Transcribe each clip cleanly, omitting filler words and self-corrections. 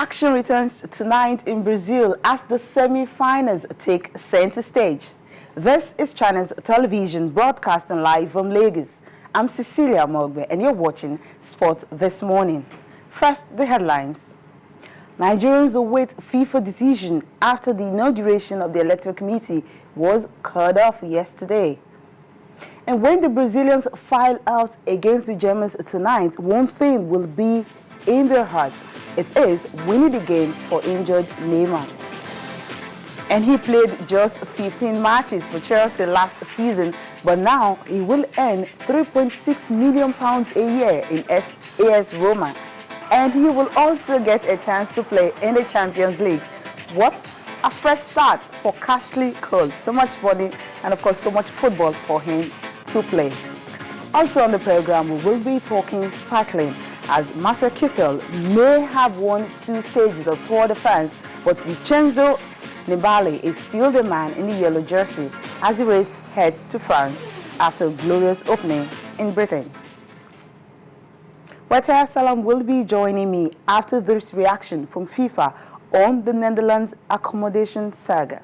Action returns tonight in Brazil as the semi-finals take center stage. This is China's television broadcasting live from Lagos. I'm Cecilia Mogbe and you're watching Sport This Morning. First, the headlines. Nigerians await FIFA decision after the inauguration of the Electoral Committee was cut off yesterday. And when the Brazilians file out against the Germans tonight, one thing will be in their hearts. It is winning the game for injured Neymar. And he played just 15 matches for Chelsea last season, but now he will earn £3.6 million a year in AS Roma. And he will also get a chance to play in the Champions League. What a fresh start for Cashley Cole. So much money and of course so much football for him to play. Also on the program, we will be talking cycling, as Marcel Kittel may have won 2 stages of Tour de France, but Vincenzo Nibali is still the man in the yellow jersey as the race heads to France after a glorious opening in Britain. Wetaya Salam will be joining me after this reaction from FIFA on the Netherlands accommodation saga.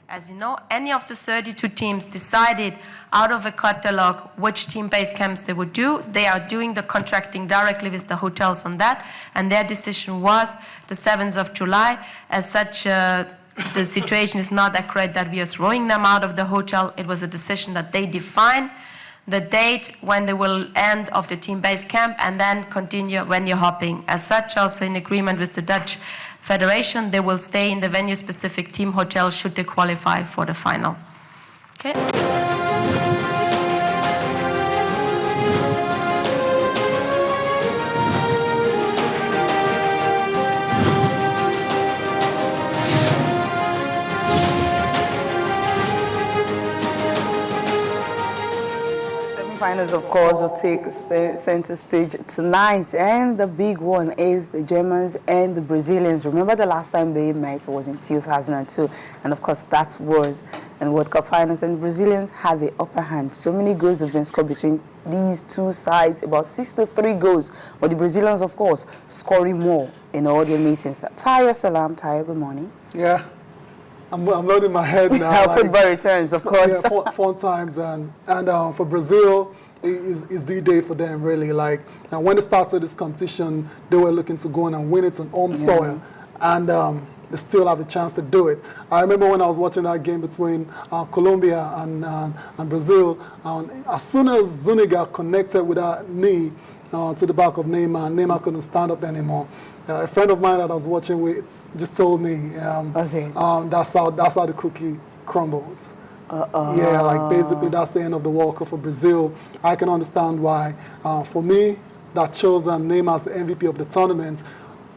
As you know, any of the 32 teams decided out of a catalog which team-based camps they would do. They are doing the contracting directly with the hotels on that, and their decision was the 7th of July. As such, the situation is not accurate that we are throwing them out of the hotel. It was a decision that they define the date when they will end of the team-based camp and then continue when you're hopping. As such, also in agreement with the Dutch Federation, they will stay in the venue-specific team hotel should they qualify for the final. Okay. Finals, of course, will take center stage tonight, and the big one is the Germans and the Brazilians. Remember the last time they met was in 2002, and of course that was in World Cup finals, and the Brazilians had the upper hand. So many goals have been scored between these two sides, about 63 goals, but the Brazilians, of course, scoring more in all their meetings. Taya Salam, Taya, good morning. Yeah. I'm nodding my head now. Like, football returns, of course. Yeah, 4 times, and for Brazil, it's the day for them, really. Like, and when they started this competition, they were looking to go in and win it on home soil, and they still have a chance to do it. I remember when I was watching that game between Colombia and Brazil, as soon as Zuniga connected with that knee to the back of Neymar, Neymar couldn't stand up anymore. A friend of mine that I was watching with just told me that's how the cookie crumbles. Yeah, like basically that's the end of the World Cup for Brazil. I can understand why. For me, that shows Neymar as the MVP of the tournament.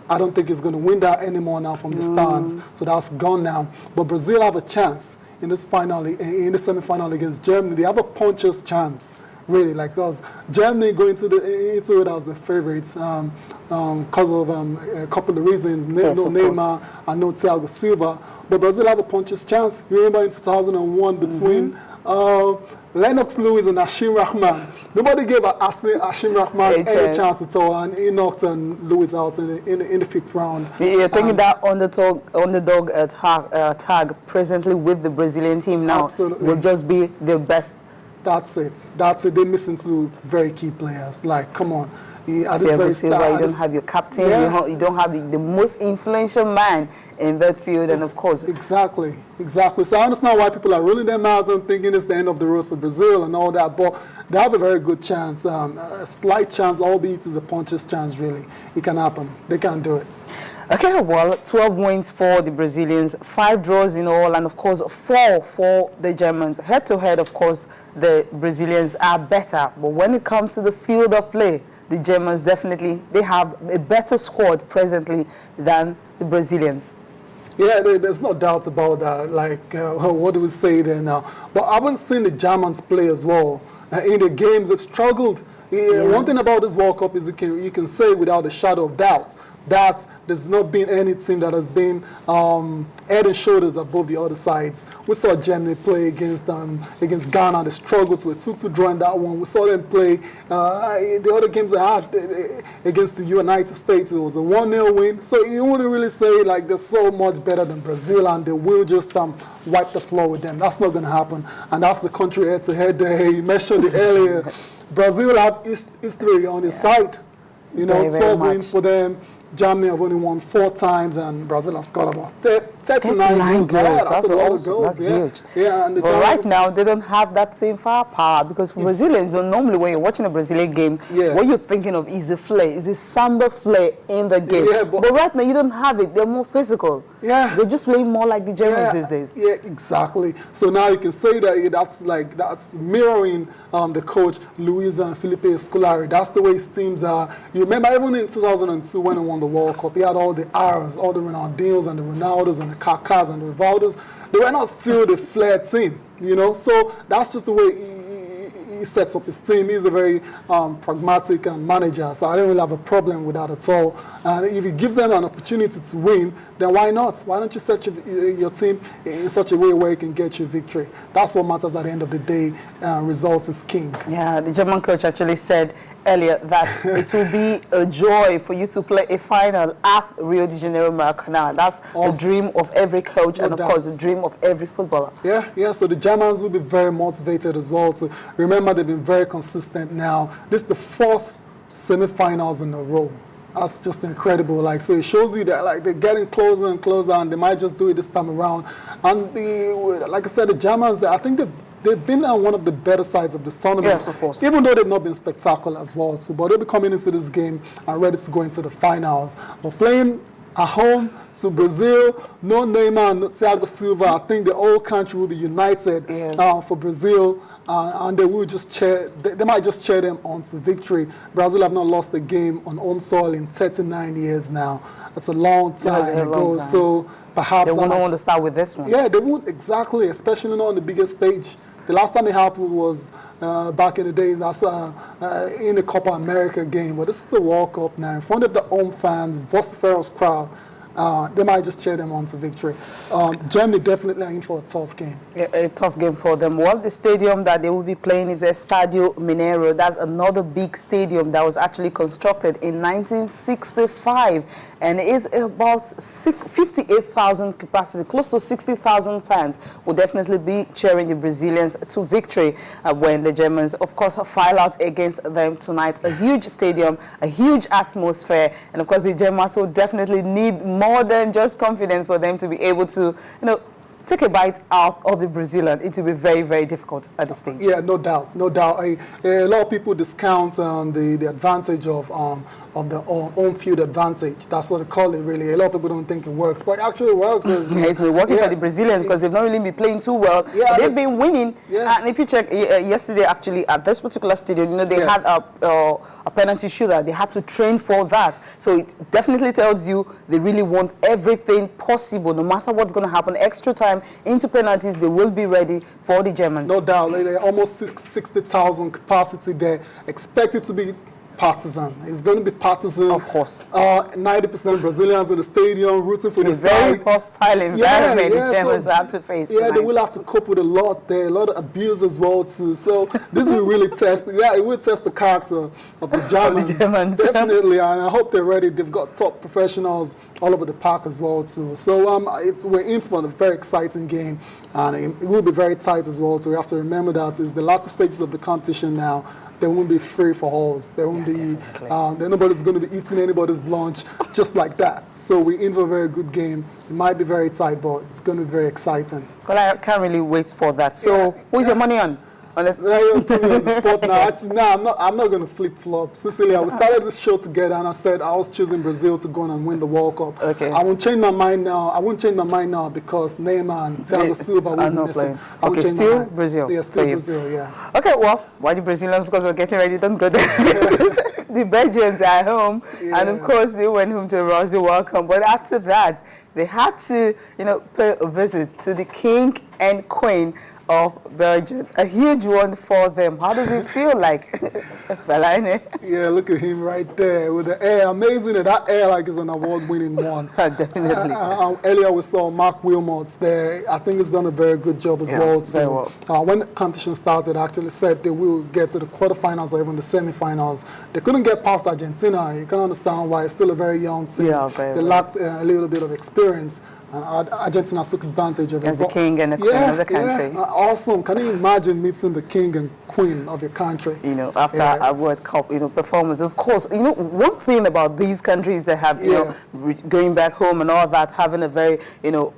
I don't think he's going to win that anymore now from the stands, so that's gone now. But Brazil have a chance in this final, in the semi-final against Germany. They have a puncher's chance. Really, like, because Germany going into it as the favorites because of a couple of reasons. No Neymar and no Thiago Silva. But Brazil have a puncher's chance. You remember in 2001 between Lennox Lewis and Hashim Rahman. Nobody gave Hashim Rahman any chance at all, and he knocked Lewis out in the 5th round. You're thinking that underdog tag presently with the Brazilian team now will just be the best. That's it. They're missing 2 very key players. Like, come on. At this very start, you don't have your captain. Yeah. You don't have the most influential man in that field, and of course. Exactly. So I understand why people are rolling their mouths and thinking it's the end of the road for Brazil and all that, but they have a very good chance, a slight chance, albeit it's a puncher's chance, really. It can happen. They can do it. Okay, well, 12 wins for the Brazilians, 5 draws in all, and of course 4 for the Germans. Head-to-head, of course, the Brazilians are better, but when it comes to the field of play, the Germans definitely, they have a better squad presently than the Brazilians. Yeah, there's no doubt about that. Like, what do we say there now? But I haven't seen the Germans play as well. In the games, they've struggled One thing about this World Cup is you can say without a shadow of doubt that there's not been any team that has been head and shoulders above the other sides. We saw Germany play against Ghana. They struggled to a 2-2 draw in that one. We saw them play the other games they had against the United States. It was a 1-0 win. So you wouldn't really say like they're so much better than Brazil and they will just wipe the floor with them. That's not going to happen. And that's the country head-to-head. You mentioned it earlier. Brazil have history on his side. You know, 12 wins for them. Germany have only won 4 times, and Brazil has scored about 39 goals. That's a lot of goals. That's huge. Yeah, and but right now, they don't have that same firepower because Brazilians, normally when you're watching a Brazilian game, what you're thinking of is the flair, is the samba flair in the game. Yeah, but right now, you don't have it. They're more physical. Yeah. They're just playing more like the Germans these days. Yeah, exactly. So now you can say that that's mirroring the coach, Luisa and Felipe Scolari. That's the way his teams are. You remember even in 2002 when he won the World Cup, he had all the Aarons, all the Ronaldinhos and the Ronaldos and the Kakas and the Rivaldos. They were not still the flair team, you know. So that's just the way he sets up his team. He's a very pragmatic manager, so I don't really have a problem with that at all. And if he gives them an opportunity to win, then why not? Why don't you set your team in such a way where you can get your victory? That's what matters at the end of the day. Results is king. Yeah, the German coach actually said earlier that it will be a joy for you to play a final at Rio de Janeiro Maracanã. That's the dream of every coach and, of course, the dream of every footballer. Yeah, so the Germans will be very motivated as well. So remember, they've been very consistent now. This is the 4th semi-finals in a row. That's just incredible. Like, so it shows you that like they're getting closer and closer, and they might just do it this time around. And like I said, the Germans, I think they've been on one of the better sides of this tournament. Yes, of course. Even though they've not been spectacular as well, too. But they'll be coming into this game and ready to go into the finals. But playing at home to Brazil, no Neymar, no Thiago Silva. I think the whole country will be united for Brazil, and they will just cheer. They might just cheer them on to victory. Brazil have not lost a game on home soil in 39 years now. That's a long time ago. So perhaps they won't want to start with this one. Yeah, they won't exactly, especially not on the biggest stage. The last time it happened was back in the days, that's in the Copa America game. But this is the World Cup now. In front of the home fans, vociferous crowd, they might just cheer them on to victory. Germany definitely are in for a tough game. Yeah, a tough game for them. Well, the stadium that they will be playing is Estadio Mineiro. That's another big stadium that was actually constructed in 1965. And it's about 58,000 capacity, close to 60,000 fans will definitely be cheering the Brazilians to victory when the Germans, of course, file out against them tonight. A huge stadium, a huge atmosphere, and of course the Germans will definitely need more than just confidence for them to be able to, take a bite out of the Brazilian. It will be very, very difficult at this stage. Yeah, no doubt, no doubt. A lot of people discount the advantage of the home field advantage. That's what they call it, really. A lot of people don't think it works, but it actually works. It's been working for the Brazilians because they've not really been playing too well. Yeah, they've been winning. Yeah. And if you check yesterday, actually, at this particular stadium, they had a penalty shooter. They had to train for that. So it definitely tells you they really want everything possible, no matter what's going to happen. Extra time into penalties, they will be ready for the Germans. No doubt. They're almost 60,000 capacity there. Expected to be partisan. It's going to be partisan. Of course. 90% Brazilians in the stadium rooting for the side. Very hostile environment the Germans will have to face tonight. They will have to cope with a lot there, a lot of abuse as well too. So this will really test. Yeah, it will test the character of the Germans. Definitely, and I hope they're ready. They've got top professionals all over the park as well too. So we're in for a very exciting game, and it will be very tight as well too. We have to remember that it's the latter stages of the competition now. There won't be free for alls. There won't be, nobody's going to be eating anybody's lunch just like that. So we're in for a very good game. It might be very tight, but it's going to be very exciting. Well, I can't really wait for that. So who's your money on? You're putting me on the spot now. Actually, no, I'm not going to flip-flop. Cecilia, we started this show together, and I said I was choosing Brazil to go on and win the World Cup. Okay. I won't change my mind now. I won't change my mind now because Neymar and Thiago Silva will be missing. Okay, still Brazil. Yeah, still Brazil, yeah. Okay, well, why the Brazilians, because we're getting ready, don't go there. The Belgians are at home, and of course they went home to a Rosy welcome. But after that, they had to, pay a visit to the king and queen of Belgium. A huge one for them. How does it feel like, Fellaini? Yeah, look at him right there with the air. Amazing that air like is an award-winning one. Definitely. Earlier we saw Mark Wilmots there. I think he's done a very good job as well too. Very well. When the competition started, I actually said they will get to the quarterfinals or even the semifinals. They couldn't get past Argentina. You can understand why. It's still a very young team. Yeah, they lacked a little bit of experience. Argentina took advantage of it. As the king and the queen of the country. Yeah, awesome. Can you imagine meeting the king and queen of your country? You know, after a World Cup, you know, performance. Of course, you know, one thing about these countries that have, you know, going back home and all that, having a very, you know,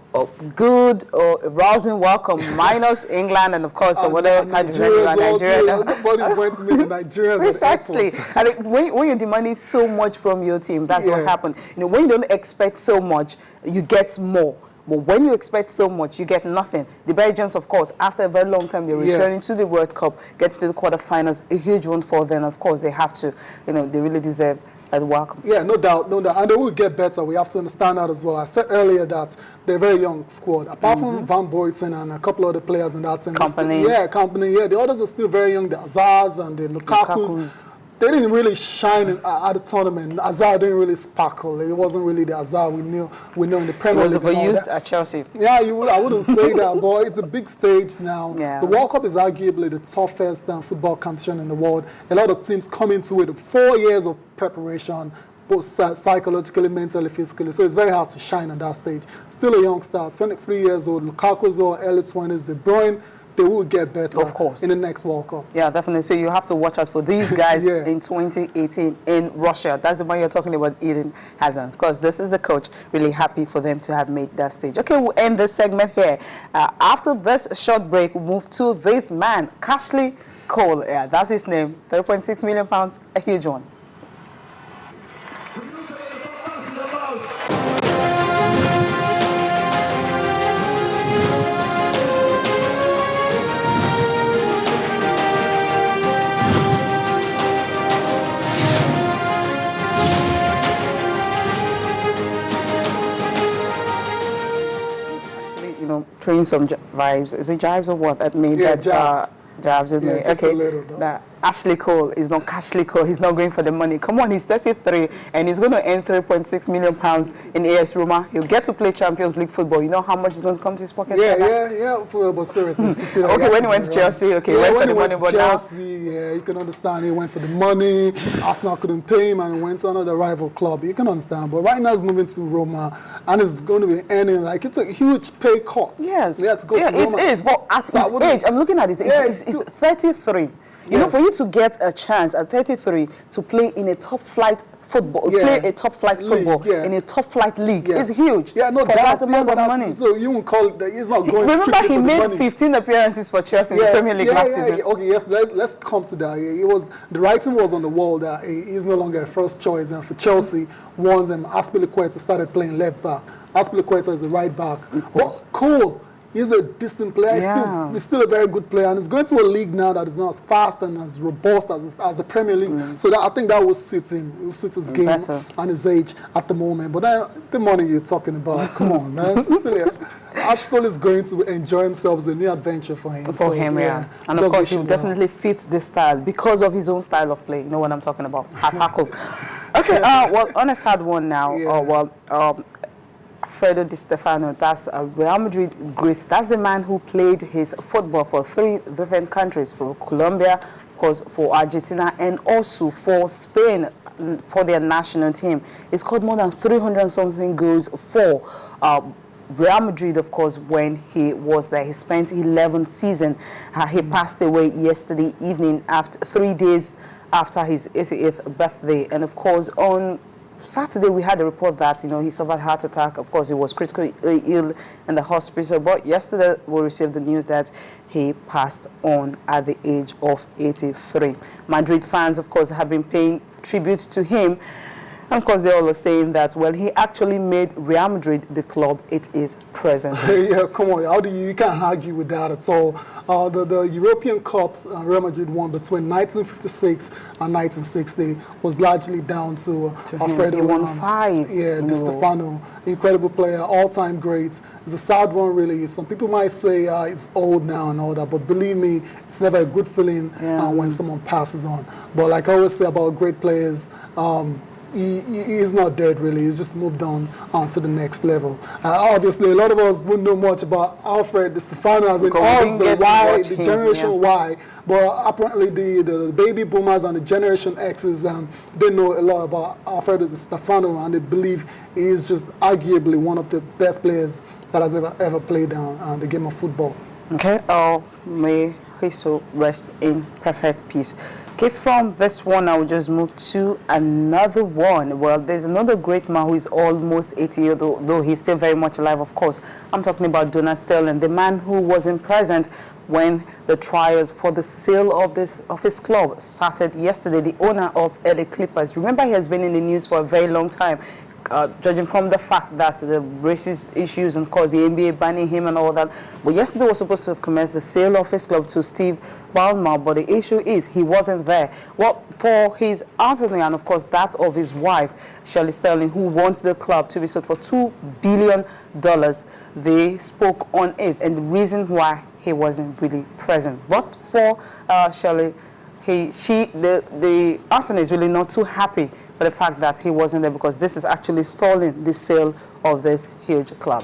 good or rousing welcome, minus England and of course, whatever countries like Nigeria. Nobody went to meet the Nigerians. Precisely. And when you're demanding so much from your team, that's what happened. You know, when you don't expect so much, you get more. But when you expect so much, you get nothing. The Belgians, of course, after a very long time, they're returning to the World Cup, get to the quarterfinals, a huge one for them. Of course, they have to, you know, they really deserve that welcome. Yeah, no doubt, no doubt. And they will get better. We have to understand that as well. I said earlier that they're a very young squad. Apart from Van Boyten and a couple of other players in that team. Company. The others are still very young. The Hazards and the Lukakus. They didn't really shine at the tournament. Hazard didn't really sparkle. It wasn't really the Hazard we knew in the Premier League. It was overused at Chelsea. Yeah, I wouldn't say that, but it's a big stage now. Yeah. The World Cup is arguably the toughest football competition in the world. A lot of teams come into it with 4 years of preparation, both psychologically, mentally, physically. So it's very hard to shine on that stage. Still a youngster, 23 years old. Lukaku's or early 20s. De Bruyne. They will get better, of course, in the next World Cup. Yeah, definitely. So you have to watch out for these guys in 2018 in Russia. That's the one you're talking about, Eden Hazard. Of course, this is the coach. Really happy for them to have made that stage. Okay, we'll end this segment here. After this short break, we'll move to this man, Ashley Cole. Yeah, that's his name. £3.6 million, a huge one. Train some vibes. Is it jives or what? That made that jabs in there. Just a little, though. That Ashley Cole is not Ashley Cole. He's not going for the money. Come on, he's 33 and he's going to earn £3.6 million in AS Roma. He'll get to play Champions League football. You know how much is going to come to his pocket? But seriously. Okay, when he went to Chelsea, he went for the money, but Chelsea, you can understand. He went for the money. Arsenal couldn't pay him, and he went to another rival club. You can understand. But right now, he's moving to Roma, and he's going to be earning it's a huge pay cut. Yes, to go to Roma. It is. But at his age, I'm looking at his age. He's 33. You know, for you to get a chance at 33 to play in a top-flight football, play a top-flight football in a top-flight league is huge. Yeah, no, that amount of money. So you won't call it. He's not going. Remember, he made 15 appearances for Chelsea in the Premier League last season. Okay, yes. Let's come to that. The writing was on the wall that he's no longer a first choice, and for Chelsea, once Azpilicueta started playing left back, Azpilicueta is the right back. But Cole. He's a decent player. He's still a very good player, and he's going to a league now that is not as fast and as robust as the Premier League. So I think that will suit him. It will suit his game and his age at the moment. But then the money you're talking about, come on, man, Cecilia. Ashton is going to enjoy himself. It's a new adventure for him. And of course, he will definitely fit this style because of his own style of play. You know what I'm talking about? Tackle. Okay, well, on a sad one now. Fredo Di Stefano, that's a Real Madrid great. That's the man who played his football for 3 different countries, for Colombia, of course, for Argentina, and also for Spain, for their national team. He scored more than 300-something goals for Real Madrid, of course, when he was there. He spent 11 seasons. He passed away yesterday evening, after 3 days after his 88th birthday. And, of course, on Saturday, we had a report that, he suffered a heart attack. Of course, he was critically ill in the hospital. But yesterday, we received the news that he passed on at the age of 83. Madrid fans, of course, have been paying tribute to him. And of course, they're all saying that when he actually made Real Madrid the club it is present. Yeah, come on, you can't argue with that at all. The European Cups Real Madrid won between 1956 and 1960 was largely down to Alfredo. He won 5. Yeah, Di Stefano, incredible player, all-time great. It's a sad one, really. Some people might say it's old now and all that, but believe me, it's never a good feeling when someone passes on. But like I always say about great players, he is not dead, really. He's just moved on to the next level. Obviously, a lot of us wouldn't know much about Alfred Di Stefano as in us, the Y, the Generation Y. But apparently, the baby boomers and the Generation X's, they know a lot about Alfredo Di Stefano, and they believe he is just arguably one of the best players that has ever played the game of football. Okay, may he so rest in perfect peace. Okay, from this one, I will just move to another one. Well, there's another great man who is almost 80 years old, though he's still very much alive, of course. I'm talking about Donald Sterling, the man who wasn't present when the trials for the sale of his club started yesterday, the owner of LA Clippers. Remember, he has been in the news for a very long time. Judging from the fact that the racist issues and, of course, the NBA banning him and all that. But yesterday was supposed to have commenced the sale of his club to Steve Ballmer, but the issue is he wasn't there. Well, for his attorney and, of course, that of his wife, Shirley Sterling, who wants the club to be sold for $2 billion, they spoke on it and the reason why he wasn't really present. But for Shirley, the attorney is really not too happy with the fact that he wasn't there because this is actually stalling the sale of this huge club.